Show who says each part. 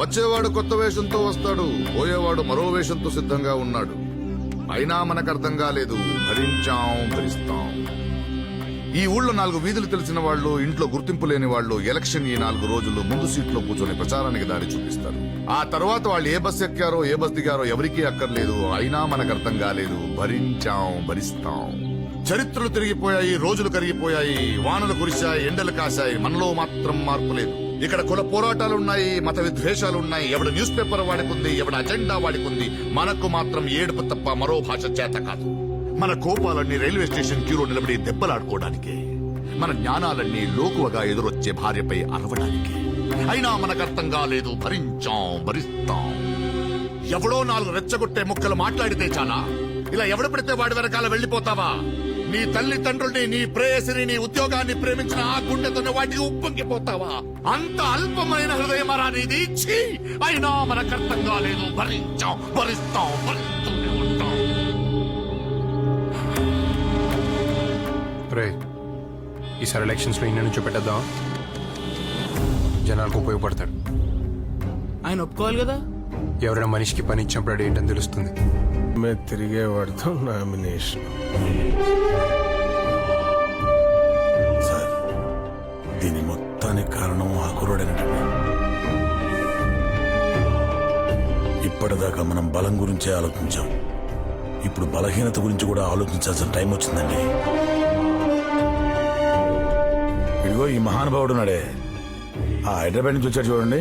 Speaker 1: వచ్చేవాడు కొత్త వేషంతో వస్తాడు, పోయేవాడు మరో వేషంతో సిద్ధంగా ఉన్నాడు. అయినా మనకు అర్థం కాలేదు, భరిస్తాం. ఈ ఊళ్ళో 4 వీధులు తెలిసిన వాళ్ళు, ఇంట్లో గుర్తింపు లేని వాళ్ళు ఎలక్షన్ ఈ 4 రోజులు ముందు సీట్లో కూర్చొని ప్రచారానికి దారి చూపిస్తారు. ఆ తర్వాత వాళ్ళు ఏ బస్ ఎక్కారో ఏ బస్ దిగారో ఎవరికీ అక్కర్లేదు. అయినా మనకు అర్థం కాలేదు, భరిస్తాం. చరిత్రలు తిరిగిపోయాయి, రోజులు కరిగిపోయాయి, వానలు కురిశాయి, ఎండలు కాశాయి, మనలో మాత్రం మార్పు లేదు. ఇక్కడ కుల పోరాటాలున్నాయి, మత విద్వేషాలున్నాయి, ఎవడు న్యూస్ పేపర్ వాడుకుంది, ఎవడు అజెండా వాడుకుంది. మనకు మాత్రం ఏడుపు తప్ప మరో భాష చేత కాదు. మన కోపాలన్నీ రైల్వే స్టేషన్ క్యూలో నిలబడి దెబ్బలాడుకోవడానికే, మన జ్ఞానాలన్నీ లోకువగా ఎదురొచ్చే భార్యపై అరవడానికే. అయినా మనకు అర్థం కాలేదు, భరిస్తాం. ఎవడో 4 రెచ్చగొట్టే ముక్కలు మాట్లాడితే చాలా, ఇలా ఎవడు పడితే వాడి వెనకాల వెళ్లిపోతావా? నీ తల్లిదండ్రుల్ని, నీ ప్రేయసిని, నీ ఉద్యోగాన్ని ప్రేమించిన ఆ గుండెతోనే వాటికి ఉప్పొంగిపోతావా? అంత అల్పమైన హృదయమరా నీది? ఛీ! అయినా మనకు అర్థం కాలేదు, భరిస్తాం.
Speaker 2: ఈసారి ఎలక్షన్స్ లో ఇన్ని నుంచి పెట్టేద్దాం, జనాలకు ఉపయోగపడతాడు.
Speaker 3: ఆయన ఒప్పుకోవాలి కదా.
Speaker 2: ఎవరైనా మనిషికి పని ఇచ్చినప్పుడు ఏంటని తెలుస్తుంది.
Speaker 4: తిరిగే వాడితో నామినేషన్.
Speaker 5: సార్, దీని మొత్తానికి కారణం ఆ కుర్రోడేనండి. ఇప్పటిదాకా మనం బలం గురించే ఆలోచించాం, ఇప్పుడు బలహీనత గురించి కూడా ఆలోచించాల్సిన టైం వచ్చిందండి. ఇదిగో ఈ మహానుభావుడు నాడే, ఆ హైదరాబాద్ నుంచి వచ్చాడు చూడండి,